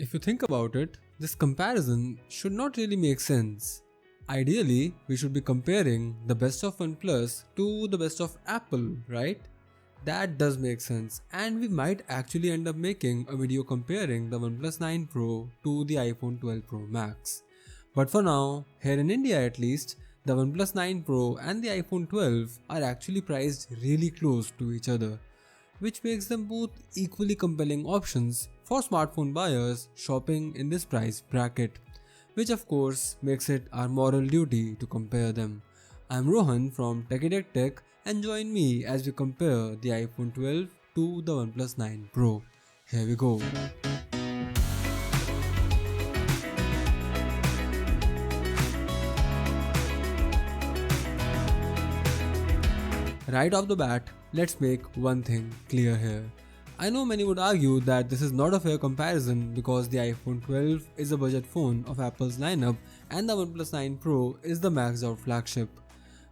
If you think about it, this comparison should not really make sense. Ideally, we should be comparing the best of OnePlus to the best of Apple, right? That does make sense, and we might actually end up making a video comparing the OnePlus 9 Pro to the iPhone 12 Pro Max. But for now, here in India at least, the OnePlus 9 Pro and the iPhone 12 are actually priced really close to each other, which makes them both equally compelling options for smartphone buyers shopping in this price bracket, which of course makes it our moral duty to compare them. I'm Rohan from TechieDeck Tech, and join me as we compare the iPhone 12 to the OnePlus 9 Pro. Here we go. Right off the bat, let's make one thing clear here. I know many would argue that this is not a fair comparison because the iPhone 12 is a budget phone of Apple's lineup and the OnePlus 9 Pro is the maxed out flagship.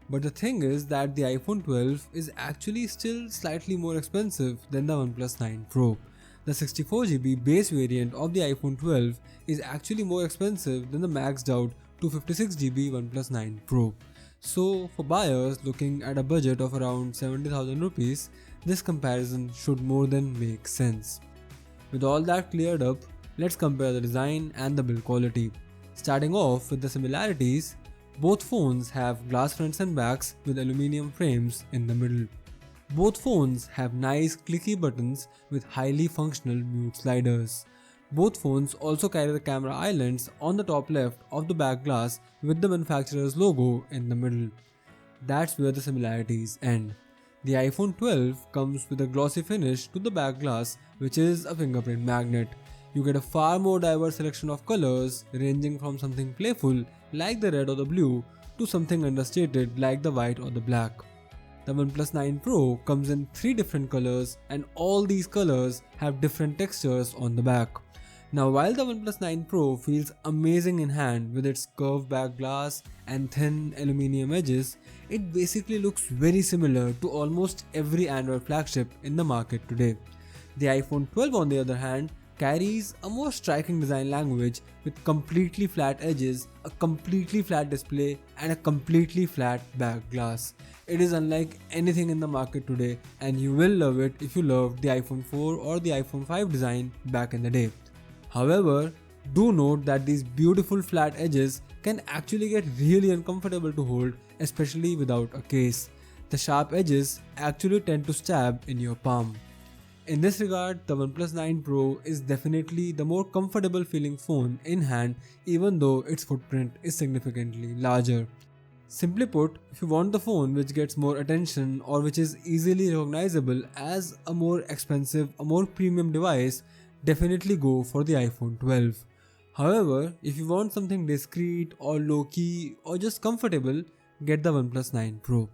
But the thing is that the iPhone 12 is actually still slightly more expensive than the OnePlus 9 Pro. The 64GB base variant of the iPhone 12 is actually more expensive than the maxed out 256GB OnePlus 9 Pro. So for buyers looking at a budget of around 70,000 rupees, this comparison should more than make sense. With all that cleared up, let's compare the design and the build quality. Starting off with the similarities, both phones have glass fronts and backs with aluminium frames in the middle. Both phones have nice clicky buttons with highly functional mute sliders. Both phones also carry the camera islands on the top left of the back glass with the manufacturer's logo in the middle. That's where the similarities end. The iPhone 12 comes with a glossy finish to the back glass, which is a fingerprint magnet. You get a far more diverse selection of colors, ranging from something playful like the red or the blue to something understated like the white or the black. The OnePlus 9 Pro comes in 3 different colors, and all these colors have different textures on the back. Now, while the OnePlus 9 Pro feels amazing in hand with its curved back glass and thin aluminium edges, it basically looks very similar to almost every Android flagship in the market today. The iPhone 12 on the other hand carries a more striking design language with completely flat edges, a completely flat display and a completely flat back glass. It is unlike anything in the market today, and you will love it if you loved the iPhone 4 or the iPhone 5 design back in the day. However, do note that these beautiful flat edges can actually get really uncomfortable to hold, especially without a case. The sharp edges actually tend to stab in your palm. In this regard, the OnePlus 9 Pro is definitely the more comfortable feeling phone in hand, even though its footprint is significantly larger. Simply put, if you want the phone which gets more attention or which is easily recognizable as a more expensive, a more premium device, definitely go for the iPhone 12. However, if you want something discreet or low-key or just comfortable, get the OnePlus 9 Pro.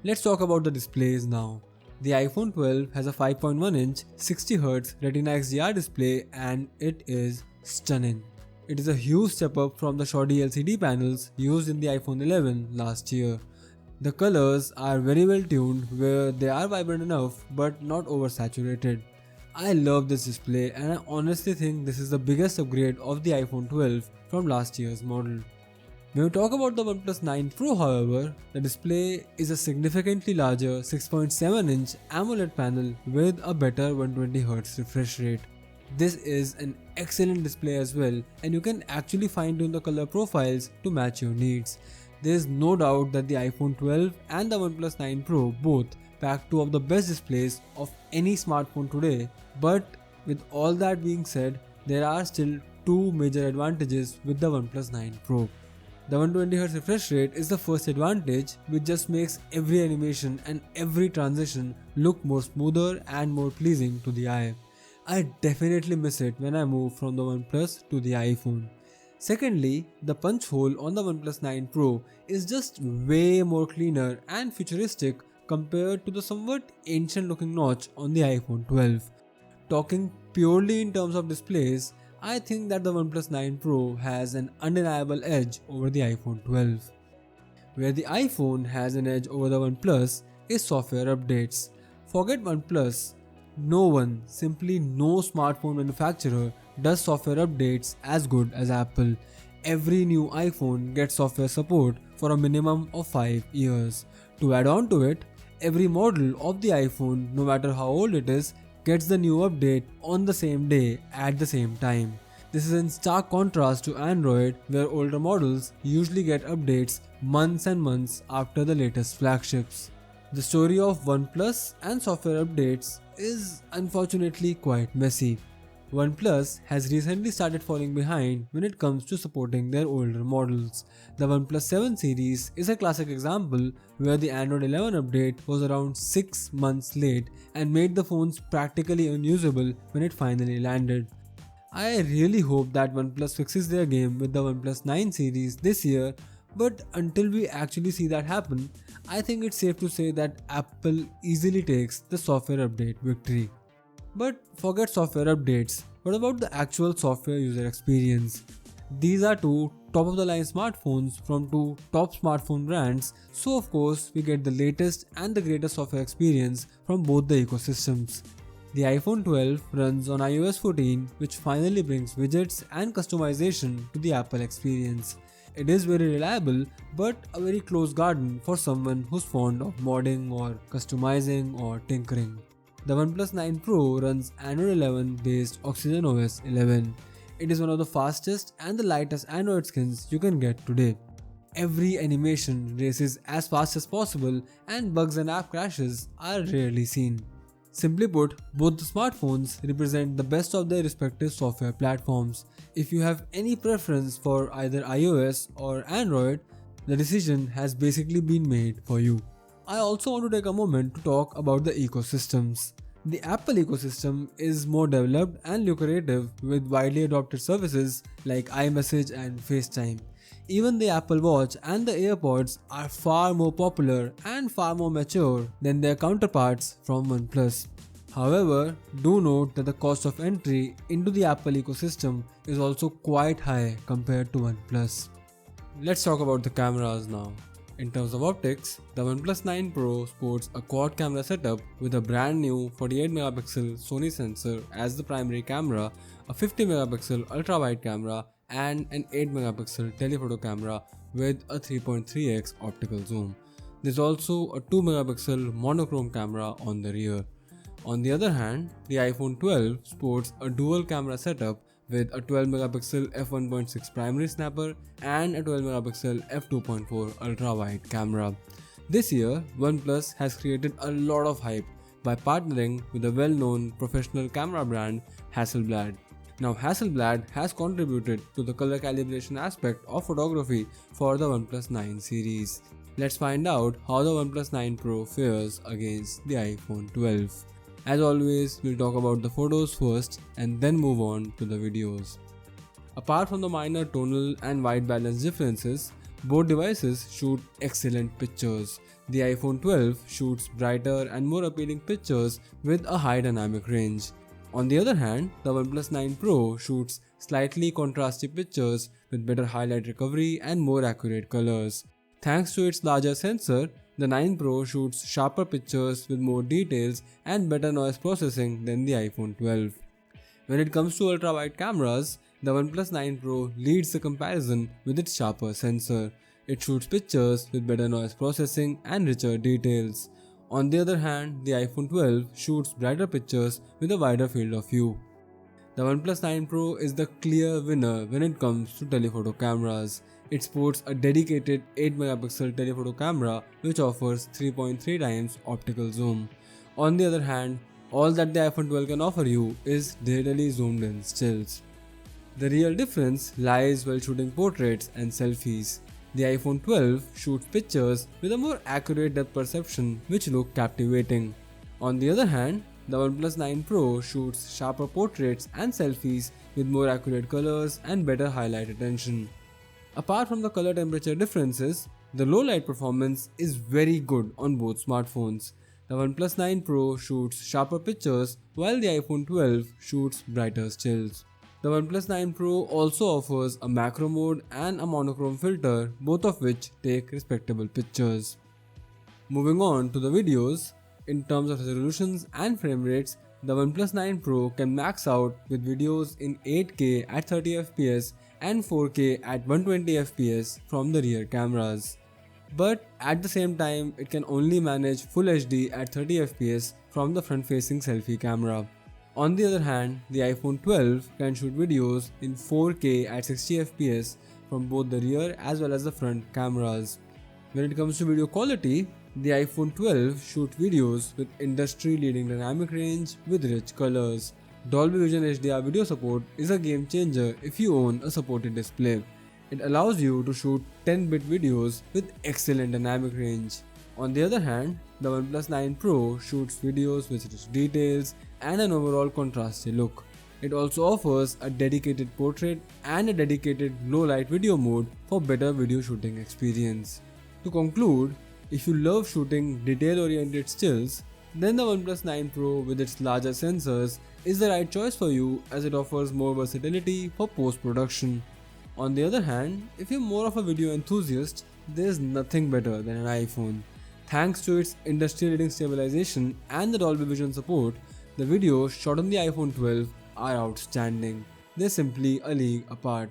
Let's talk about the displays now. The iPhone 12 has a 5.1-inch 60Hz Retina XDR display and it is stunning. It is a huge step up from the shoddy LCD panels used in the iPhone 11 last year. The colors are very well tuned where they are vibrant enough but not oversaturated. I love this display and I honestly think this is the biggest upgrade of the iPhone 12 from last year's model. When we talk about the OnePlus 9 Pro, however, the display is a significantly larger 6.7-inch AMOLED panel with a better 120Hz refresh rate. This is an excellent display as well, and you can actually fine-tune the color profiles to match your needs. There is no doubt that the iPhone 12 and the OnePlus 9 Pro both pack 2 of the best displays of any smartphone today, but with all that being said, there are still 2 major advantages with the OnePlus 9 Pro. The 120Hz refresh rate is the first advantage, which just makes every animation and every transition look more smoother and more pleasing to the eye. I definitely miss it when I move from the OnePlus to the iPhone. Secondly, the punch hole on the OnePlus 9 Pro is just way more cleaner and futuristic compared to the somewhat ancient looking notch on the iPhone 12. Talking purely in terms of displays, I think that the OnePlus 9 Pro has an undeniable edge over the iPhone 12. Where the iPhone has an edge over the OnePlus is software updates. Forget OnePlus, no one, simply no smartphone manufacturer does software updates as good as Apple. Every new iPhone gets software support for a minimum of 5 years. To add on to it, every model of the iPhone, no matter how old it is, gets the new update on the same day at the same time. This is in stark contrast to Android, where older models usually get updates months and months after the latest flagships. The story of OnePlus and software updates is unfortunately quite messy. OnePlus has recently started falling behind when it comes to supporting their older models. The OnePlus 7 series is a classic example where the Android 11 update was around 6 months late and made the phones practically unusable when it finally landed. I really hope that OnePlus fixes their game with the OnePlus 9 series this year, but until we actually see that happen, I think it's safe to say that Apple easily takes the software update victory. But forget software updates, what about the actual software user experience? These are two top of the line smartphones from two top smartphone brands, so of course we get the latest and the greatest software experience from both the ecosystems. The iPhone 12 runs on iOS 14, which finally brings widgets and customization to the Apple experience. It is very reliable, but a very close garden for someone who's fond of modding or customizing or tinkering. The OnePlus 9 Pro runs Android 11 based OxygenOS 11. It is one of the fastest and the lightest Android skins you can get today. Every animation races as fast as possible and bugs and app crashes are rarely seen. Simply put, both the smartphones represent the best of their respective software platforms. If you have any preference for either iOS or Android, the decision has basically been made for you. I also want to take a moment to talk about the ecosystems. The Apple ecosystem is more developed and lucrative with widely adopted services like iMessage and FaceTime. Even the Apple Watch and the AirPods are far more popular and far more mature than their counterparts from OnePlus. However, do note that the cost of entry into the Apple ecosystem is also quite high compared to OnePlus. Let's talk about the cameras now. In terms of optics, the OnePlus 9 Pro sports a quad camera setup with a brand new 48MP Sony sensor as the primary camera, a 50MP ultra-wide camera, and an 8MP telephoto camera with a 3.3x optical zoom. There's also a 2MP monochrome camera on the rear. On the other hand, the iPhone 12 sports a dual camera setup with a 12MP f1.6 primary snapper and a 12MP f2.4 ultra-wide camera. This year, OnePlus has created a lot of hype by partnering with the well-known professional camera brand Hasselblad. Now, Hasselblad has contributed to the color calibration aspect of photography for the OnePlus 9 series. Let's find out how the OnePlus 9 Pro fares against the iPhone 12. As always, we'll talk about the photos first and then move on to the videos. Apart from the minor tonal and white balance differences, both devices shoot excellent pictures. The iPhone 12 shoots brighter and more appealing pictures with a high dynamic range. On the other hand, the OnePlus 9 Pro shoots slightly contrasty pictures with better highlight recovery and more accurate colors. Thanks to its larger sensor, the 9 Pro shoots sharper pictures with more details and better noise processing than the iPhone 12. When it comes to ultra-wide cameras, the OnePlus 9 Pro leads the comparison with its sharper sensor. It shoots pictures with better noise processing and richer details. On the other hand, the iPhone 12 shoots brighter pictures with a wider field of view. The OnePlus 9 Pro is the clear winner when it comes to telephoto cameras. It sports a dedicated 8MP telephoto camera which offers 3.3 times optical zoom. On the other hand, all that the iPhone 12 can offer you is digitally zoomed in stills. The real difference lies while shooting portraits and selfies. The iPhone 12 shoots pictures with a more accurate depth perception which look captivating. On the other hand, the OnePlus 9 Pro shoots sharper portraits and selfies with more accurate colors and better highlight retention. Apart from the color temperature differences, the low light performance is very good on both smartphones. The OnePlus 9 Pro shoots sharper pictures while the iPhone 12 shoots brighter stills. The OnePlus 9 Pro also offers a macro mode and a monochrome filter, both of which take respectable pictures. Moving on to the videos, in terms of resolutions and frame rates, The OnePlus 9 Pro can max out with videos in 8K at 30fps and 4K at 120fps from the rear cameras. But at the same time, it can only manage Full HD at 30fps from the front-facing selfie camera. On the other hand, the iPhone 12 can shoot videos in 4K at 60fps from both the rear as well as the front cameras. When it comes to video quality, the iPhone 12 shoots videos with industry-leading dynamic range with rich colors. Dolby Vision HDR video support is a game changer if you own a supported display. It allows you to shoot 10-bit videos with excellent dynamic range. On the other hand, the OnePlus 9 Pro shoots videos with rich details and an overall contrasty look. It also offers a dedicated portrait and a dedicated low-light video mode for better video shooting experience. To conclude, if you love shooting detail-oriented stills, then the OnePlus 9 Pro with its larger sensors is the right choice for you as it offers more versatility for post-production. On the other hand, if you're more of a video enthusiast, there's nothing better than an iPhone. Thanks to its industry-leading stabilization and the Dolby Vision support, the videos shot on the iPhone 12 are outstanding. They're simply a league apart.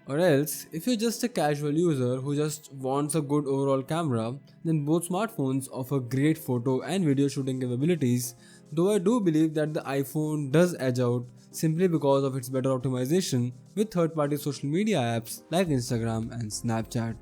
Or else, if you're just a casual user who just wants a good overall camera, then both smartphones offer great photo and video shooting capabilities, though I do believe that the iPhone does edge out simply because of its better optimization with third-party social media apps like Instagram and Snapchat.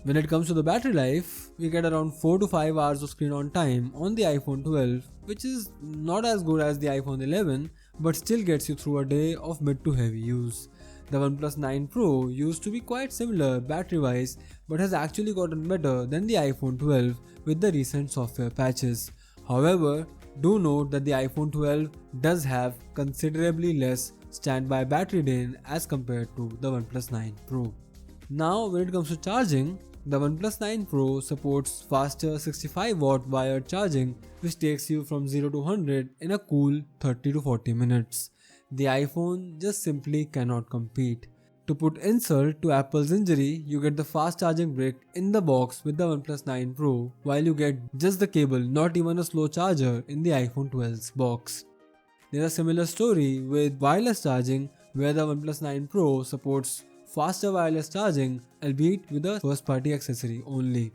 When it comes to the battery life, we get around 4 to 5 hours of screen on time on the iPhone 12, which is not as good as the iPhone 11, but still gets you through a day of mid to heavy use. The OnePlus 9 Pro used to be quite similar battery-wise, but has actually gotten better than the iPhone 12 with the recent software patches. However, do note that the iPhone 12 does have considerably less standby battery drain as compared to the OnePlus 9 Pro. Now, when it comes to charging, the OnePlus 9 Pro supports faster 65W wired charging, which takes you from 0 to 100 in a cool 30 to 40 minutes. The iPhone just simply cannot compete. To put insult to Apple's injury, you get the fast charging brick in the box with the OnePlus 9 Pro, while you get just the cable, not even a slow charger in the iPhone 12's box. There's a similar story with wireless charging, where the OnePlus 9 Pro supports faster wireless charging, albeit with a first-party accessory only.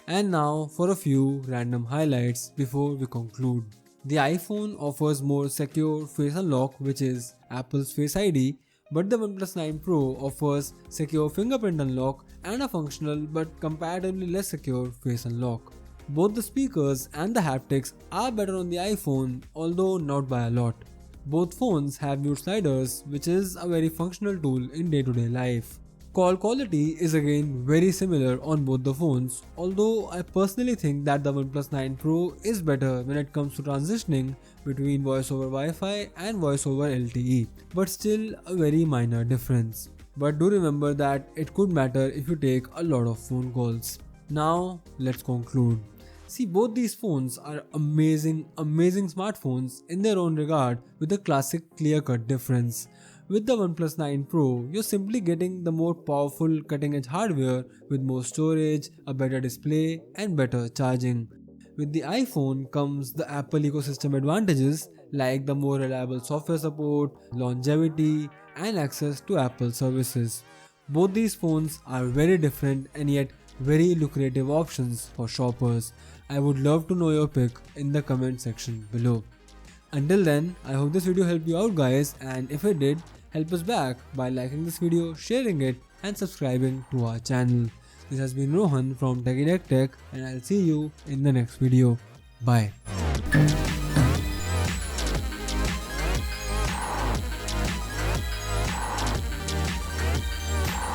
And now for a few random highlights before we conclude. The iPhone offers more secure face unlock, which is Apple's Face ID, but the OnePlus 9 Pro offers secure fingerprint unlock and a functional but comparatively less secure face unlock. Both the speakers and the haptics are better on the iPhone, although not by a lot. Both phones have mute sliders, which is a very functional tool in day-to-day life. Call quality is again very similar on both the phones, although I personally think that the OnePlus 9 Pro is better when it comes to transitioning between voice over Wi-Fi and voice over LTE, but still a very minor difference. But do remember that it could matter if you take a lot of phone calls. Now let's conclude. See, both these phones are amazing smartphones in their own regard, with a classic clear-cut difference. With the OnePlus 9 Pro, you're simply getting the more powerful cutting-edge hardware with more storage, a better display, and better charging. With the iPhone comes the Apple ecosystem advantages like the more reliable software support, longevity, and access to Apple services. Both these phones are very different and yet very lucrative options for shoppers. I would love to know your pick in the comment section below. Until then, I hope this video helped you out guys, and if it did, help us back by liking this video, sharing it, and subscribing to our channel. This has been Rohan from TechieDeckTech, and I'll see you in the next video. Bye.